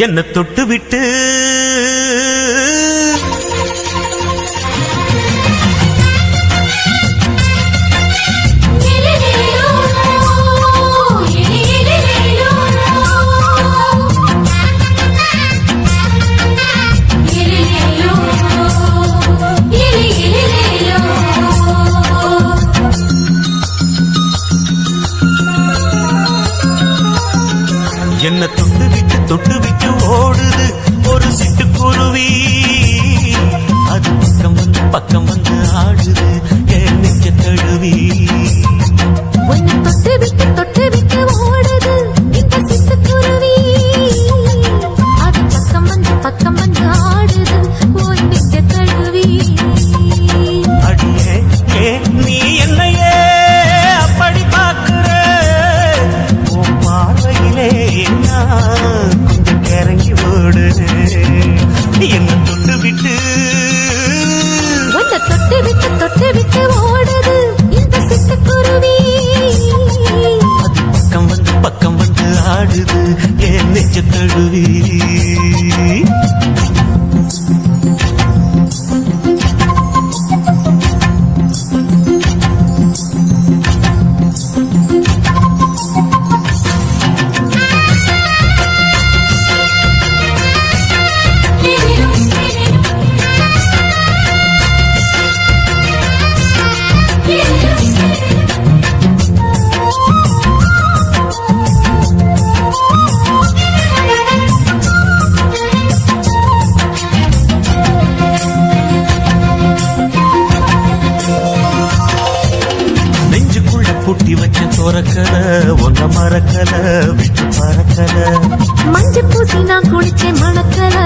என்ன தொட்டு விட்டு என்ன தொட்டு விட்டு ஓடுது ஒரு சிட்டுக்குருவி. அது பக்கம் வந்து ஆடுது என் நெஞ்ச தழுவி. தொட்டு விட்டு ஓடுது இந்த சிட்டுக்குருவி. அது பக்கம் வந்து ஆடுது உன் நெஞ்ச தழுவி. அடியே நீ என்னையே அப்படி பார்க்கிற உன் பார்வையிலே கொஞ்சம் கிறங்கி ஓடுது. என்ன தொட்டு விட்டு ஓடுது இந்த சிட்டுக்குருவி. அது பக்கம் வந்து ஆடுது என் நெஞ்ச தழுவி. பூட்டி வச்ச தோரக்கல ஒன்ன மறக்கல விட்டு பறக்கல. மஞ்ச பூசி நான் குளிச்சேன் மணக்கல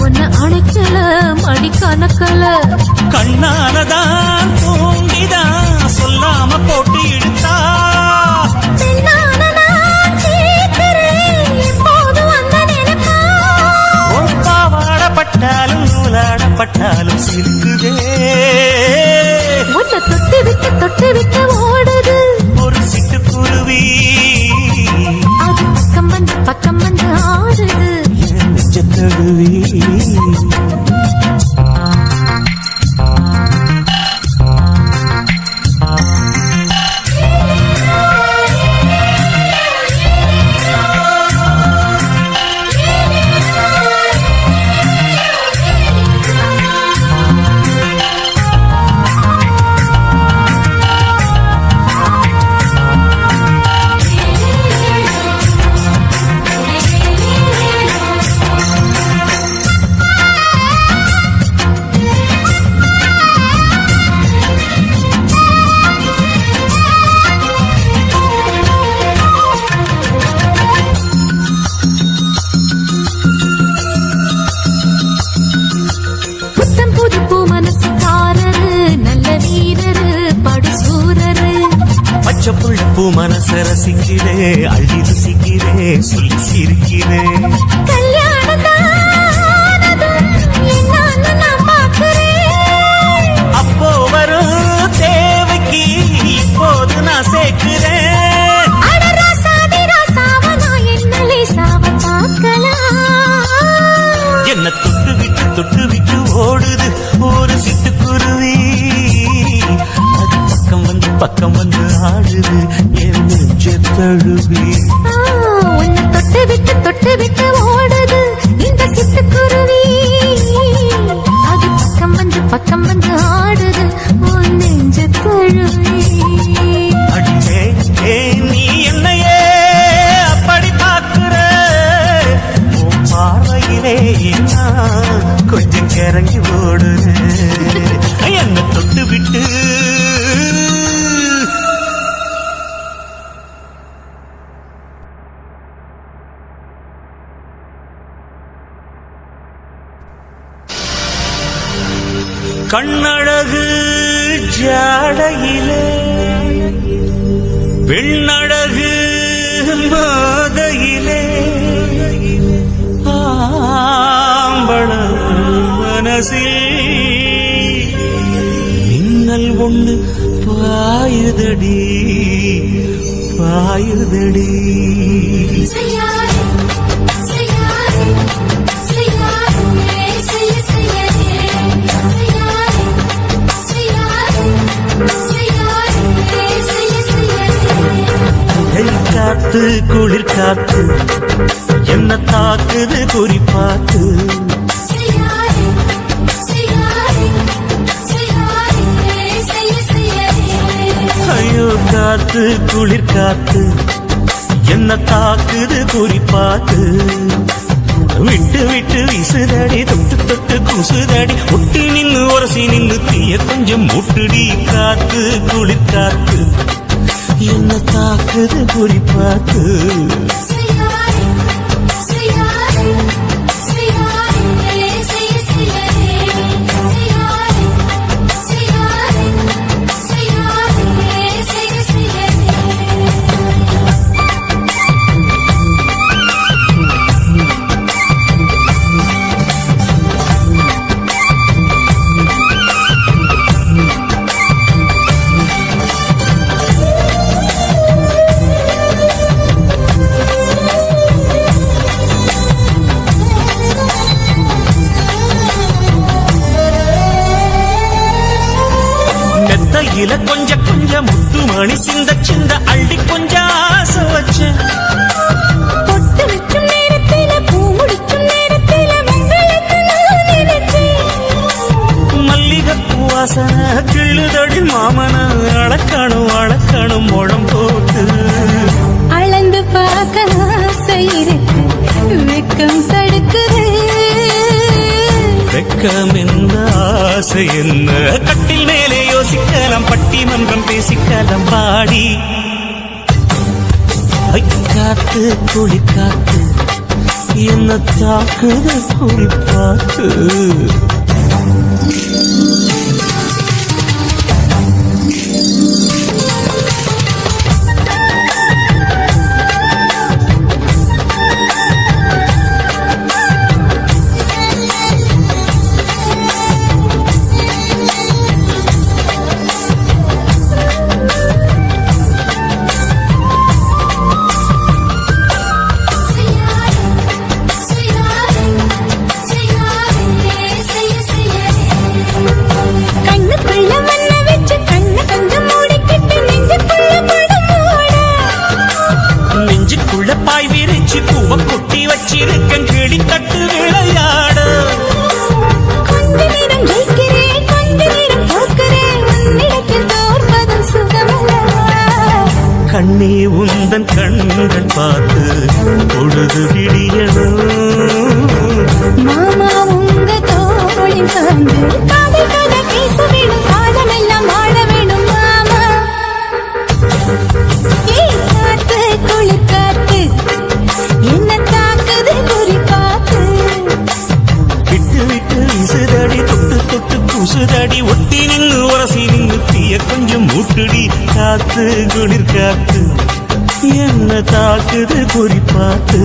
ஒன்ன அணைக்கல மடி கணக்கல. கண்ணாலதான் தூண்டிதான் சொல்லாம போட்டு இழுத்தா. பாவாடப்பட்டாலும் நூலாடப்பட்டாலும் சிரிக்குதே. தொட்டு விட்டு ஓடுது ஒரு சிட்டுக்குருவி. அது பக்கம் வந்து ஆடுது என் நெஞ்ச தழுவி. பூ மனச ரசிக்கிறே அள்ளி ருசிக்கிறே சொல்லி சிரிக்கிறே. அப்போ வரும் தேவைக்கு இப்போது நான் சேர்க்கிறேன். என்ன தொட்டு விட்டு ஓடுது ஒரு சிட்டுக்குருவி. அது பக்கம் வந்து ஆடுது என் நெஞ்ச தழுவி. உன்னை தொட்டு விட்டு ஓடுது இந்த சிட்டுக்குருவி. அது பக்கம் வந்து ஆடுது உன் நெஞ்ச தழுவி. அடியே நீ என்னையே அப்படி பார்க்கிற உன் பார்வையிலே கொஞ்சம் கிறங்கி ஓடுது. என்ன தொட்டு விட்டு கண்ணழகு ஜாடையிலே பெண்ணழகு மாதையிலே ஆம்பள மனசில் மின்னல் ஒன்று பாயுதடி பாயுதடி. காத்து குளிர் காத்து என்ன தாக்குது குறிப்பாத்து ஐயோ காத்து குளிர் காத்து என்ன தாக்குது குறிப்பாத்து விட்டு விட்டு விசுதடி தொட்டு தொட்டு குசுதடி ஒட்டி நின்னு உரசி நின்னு தீய கொஞ்சம் முட்டுடி காத்து குளிர் காத்து என்ன தாக்குது குறிப்பாத்து மெத்தையில கொஞ்சம் கொஞ்சம் முத்து மணி சிந்த சிந்த அள்ளி கொஞ்சம் ஆசை வச்சேன் பொட்டு வைக்கும் நேரத்தில பூ முடிக்கும் நேரத்தில உங்களுக்கு நான் நினைச்சேன் மல்லிகைப்பூ வாசனை கிள்ளுதடி மாமன அளக்கணும் அளக்கணும் முழம் போட்டு அளந்து பார்க்க ஆசை இருக்கு வெக்கம் தடுக்குது வெக்கம் என்ன ஆசை என்ன கட்டில் மேலே யோசிக்கலாம் பட்டிமன்றம் பேசிக்கலாம் பாடி காத்து குளி காத்து என்ன தாக்குது குறிப்பாத்து பூவ கொட்டி வச்சிருக்கேன் கிளி தட்டு விளையாட கொஞ்ச நேரம் ஜெயிக்கிறேன் கொஞ்ச நேரம் தோற்கிறேன் உன்னிடத்தில் தோற்பதும் சுகமல்லவா கண்ணே உந்தன் கண்கள் பார்த்து பொழுது விடியணும் மாமா உங்க தோழின் சார்ந்து காதல் கதை பேச வேணும் காலமெல்லாம் ஆட வேணும் மாமா காத்து குளிர் காத்து என்ன தாக்குது குறிப்பாத்து விட்டு விட்டு விசுதடி தொட்டு தொட்டு குசுதடி ஒட்டி நின்று உரசி நின்று தீய கொஞ்சம் மூட்டுடி காத்து குளிர் காத்து என்ன தாக்குது குறிப்பாத்து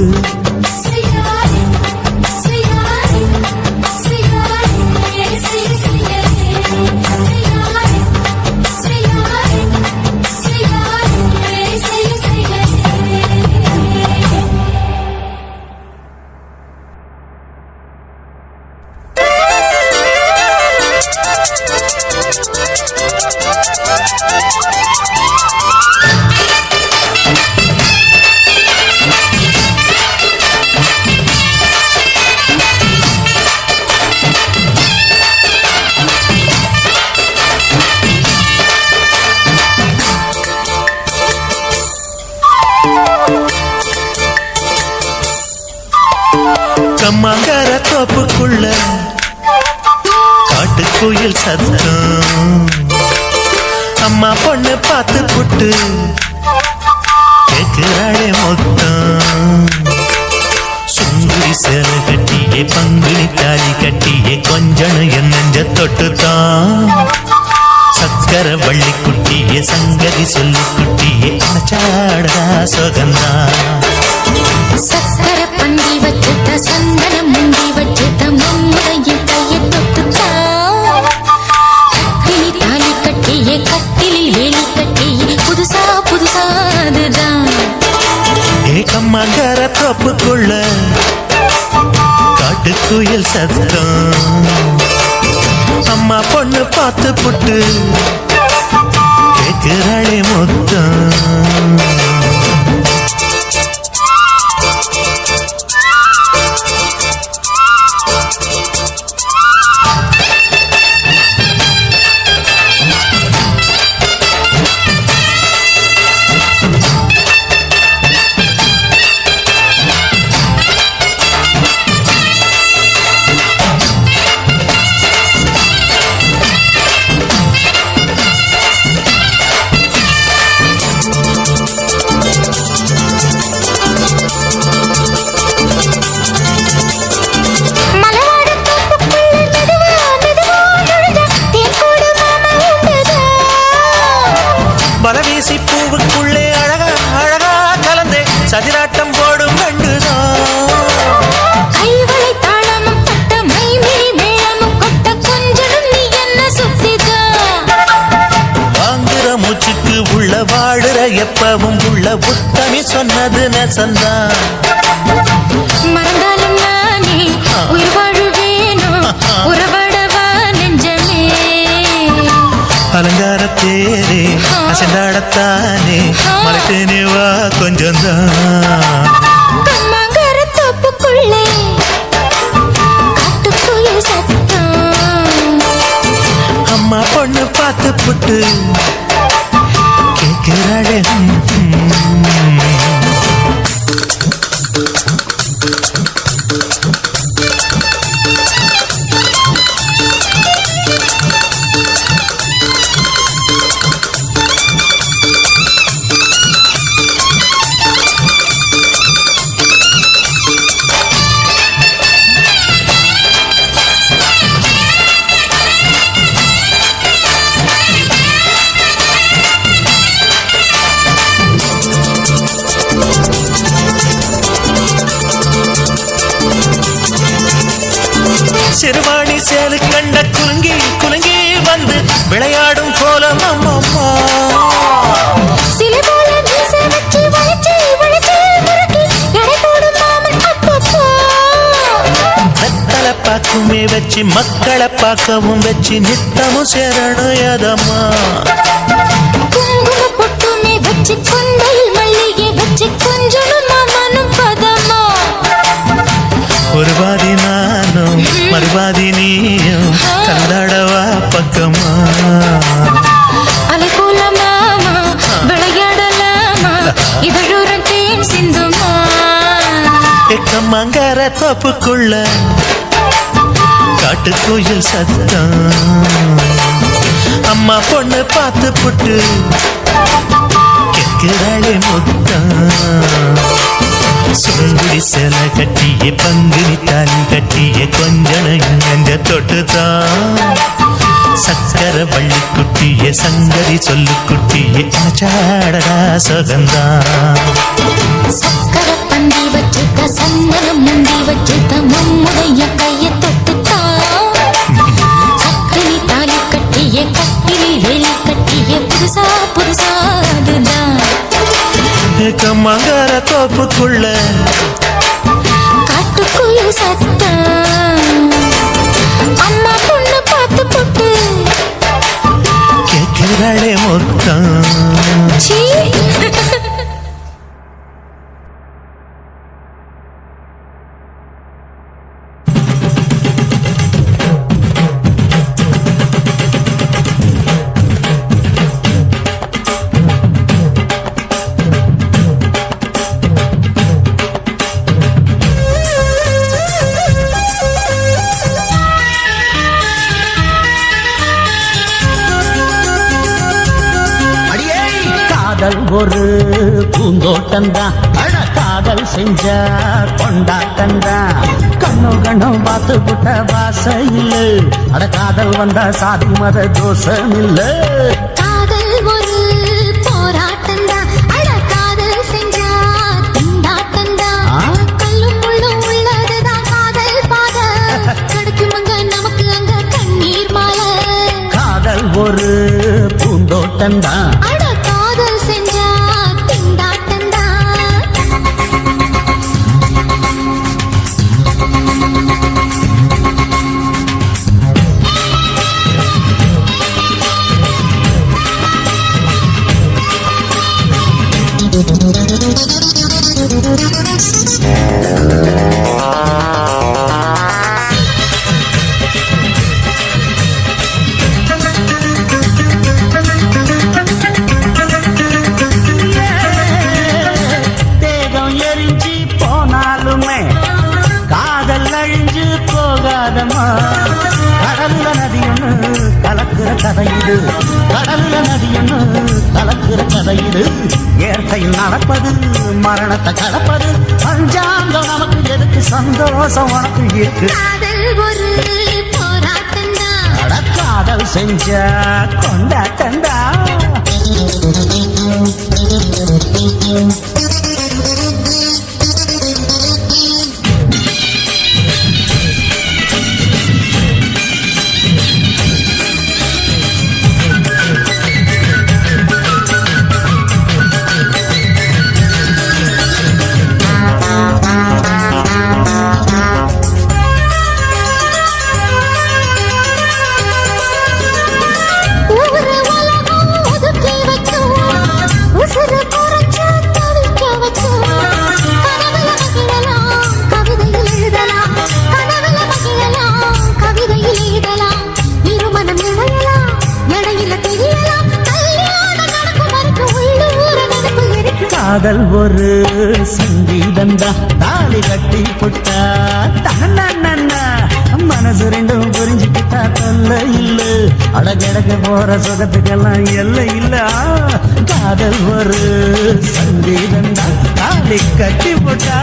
கம்மாங்கர தோப்புக்குள்ள காட்டுக்குயில் சத்தம் அம்மா பொண்ணு பார்த்து புட்டு கேட்கிறாளே மொத்தம் சுங்குடி சேல கட்டியே பங்குனி தாலி கட்டியே கொஞ்சம் என் நெஞ்ச தொட்டுத்தான் சக்கர வள்ளி குட்டியே சங்கதி சொல்லி குட்டியே அணைச்சாடா சொகந்தான் சக்கர பந்தி வச்சுட்ட சந்தனம் முந்தி வச்சுட்ட மம்மையின் கையை தொட்டுட்டா கட்டிலி தாலி கட்டியே கட்டிலில் வேலி கட்டியே புதுசா புதுசா அதுதான் ஏகம்மாங்கர தோப்புக்குள்ள காட்டுக்குயில் சத்தம் அம்மா பொண்ணு பார்த்து புட்டு கேட்கிறாளே மொத்தம் ஆட்டம் போடும் கண்டுதான் கைவளை தாளமும் பட்ட மைமிழி மேளமும் கொட்ட கொஞ்சனும் நீ என்ன சுத்திதான் வாங்குற மூச்சுக்கு உள்ள வாடுற எப்பவும் உள்ள புத்தமி சொன்னது நெசந்தான் மறந்தாலும் நானே உயிர் வாழுவேனும் உறவடவா நெஞ்சமே அலங்கார தேரே அசைந்தாடத்தானே மறைத்தேனே வா கொஞ்சம்தான் கம்மாங்கர தோப்புக்குள்ளே காட்டுக்குயில் சத்தம் அம்மா பொண்ணு பார்த்து புட்டு கேட்கிறாளே சிறுவாணி சேரு கண்ட குலுங்கி குலுங்கி வந்து விளையாடும் கோலம் அம்மம்மா சிலை போல மீசை வச்சு வளைச்சு வளைச்சு முறுக்கி எடை போடும் மாமன் அப்பப்பா வெத்தலை பாக்குமே வச்சு மக்களை பார்க்கவும் வச்சு நித்தமும் சேரணும் யதம்மா குங்கும பொட்டுமே வச்சு கொண்டையில் மல்லிகை வச்சு கொஞ்சனும் மாமனும் பதமா ஒரு பாதி நானும் மறுபாதி நீயும் கந்தாடவா பக்கமா அலை போல மாமா விளையாடலாமா இதழூரம் தேன் சிந்துமா எக்கம்மங்கர தோப்புக்குள்ள காட்டுக்குயில் சத்தம் அம்மா பொண்ணு பார்த்து புட்டு கேட்கிறாளே முத்தம் சுங்குடி சேல கட்டிய பங்குனி தாலி கட்டிய கொஞ்சனையும் நெஞ்ச தொட்டுதான் சக்கர வள்ளி குட்டிய சங்கதி சொல்லு குட்டிய ஆச்சாடடா சுகந்தான் சக்கர பந்தி வச்சுக்க சந்தனம் முந்தி வச்சுக்க மம்முடைய கைய தொட்டுத்தான் சக்கரி தாலி கட்டிய கட்டிரி வேலி கட்டிய புதுசா புதுசா அதுதான் கம்மங்கர தோப்புக்குள்ள காட்டுக்குயில் சத்தம் அம்மா பொண்ணு பார்த்து போட்டு கேட்கிறாளே மொத்தம் சீ காதல் ஒரு பூந்தோட்டந்தான் அட காதல் செஞ்ச கொண்டாட்டந்தான் கண்ணும் கண்ணும் பார்த்து புட்ட வாசையில் அட காதல் வந்தா சாதி மத தோஷம் இல்ல காதல் ஒரு போராட்டம்தான் அட காதல் செஞ்சா திண்டாட்டம்தான் கல்லும் முள்ளும் உள்ளதுதான் காதல் பாத கிடைக்கும் அங்க நமக்கு அங்க கண்ணீர் மாலை காதல் ஒரு பூந்தோட்டந்தான் அட காதல் செஞ்சா திண்டாட்டம்தான் தேகம் எரிஞ்சு போனாலுமே காதல் அழிஞ்சு போகாதமா கடல்ல நதியொன்னு கலக்குற கதையுது கடல்ல நதியொன்னு கலக்குற கதையுது இயற்கையில் நடப்பது மரணத்தை கடப்பது பஞ்சாங்கம் நமக்கு எதுக்கு சந்தோஷம் உனக்கு இருக்கு காதல் ஒரு போராட்டம்தான் அட காதல் செஞ்ச கொண்டாட்டந்தா காதல் ஒரு சங்கீதந்தா தாலி கட்டி புட்டா தன்னா மனசு ரெண்டும் புரிஞ்சுக்கிட்டா தொல்லை இல்ல அடகடக போற சுகத்துக்கெல்லாம் எல்லை இல்ல காதல் ஒரு சங்கீதந்தா தாலி கட்டி புட்டா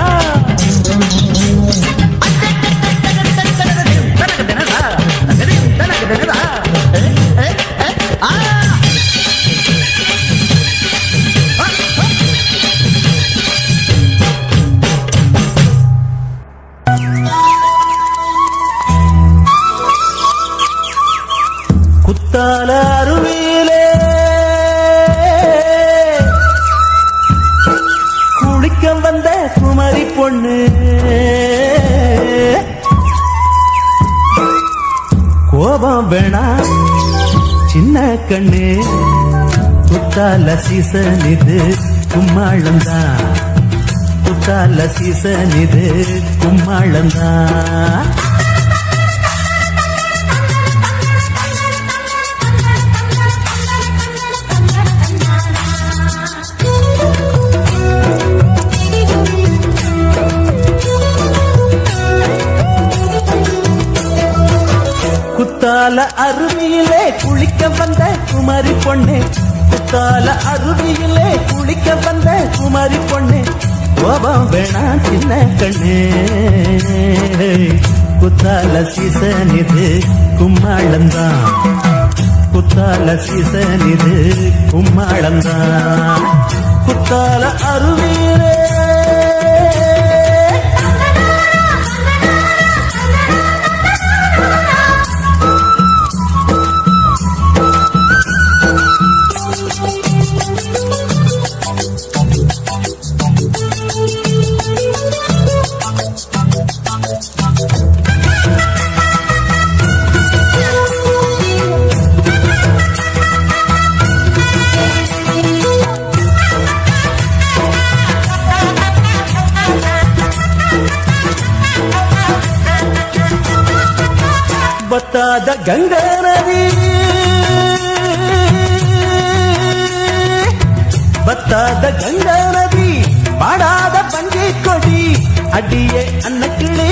குத்தால அருவியிலே குளிக்க வந்த குமரி பொண்ணு கோபம் வேணா சின்ன கண்ணு குத்தால சீசன் இது கும்மாளந்தான் குத்தால சீசன் இது கும்மாளந்தான் குத்தால அருவியிலே குளிக்க வந்த குமரி பொண்ணு குத்தால அருவியிலே குளிக்க வந்த குமரி பொண்ணு கோபம் வேணா சின்ன கண்ணு குத்தால சீசன் இது கும்மாளந்தான் குத்தால சீசன் இது கும்மாளந்தான் குத்தால அருவியிலே பத்தாத கங்கா நதி பத்தாத கங்கா நதி பாடாத பஞ்சை கொடி அடியே அன்னக்கிளே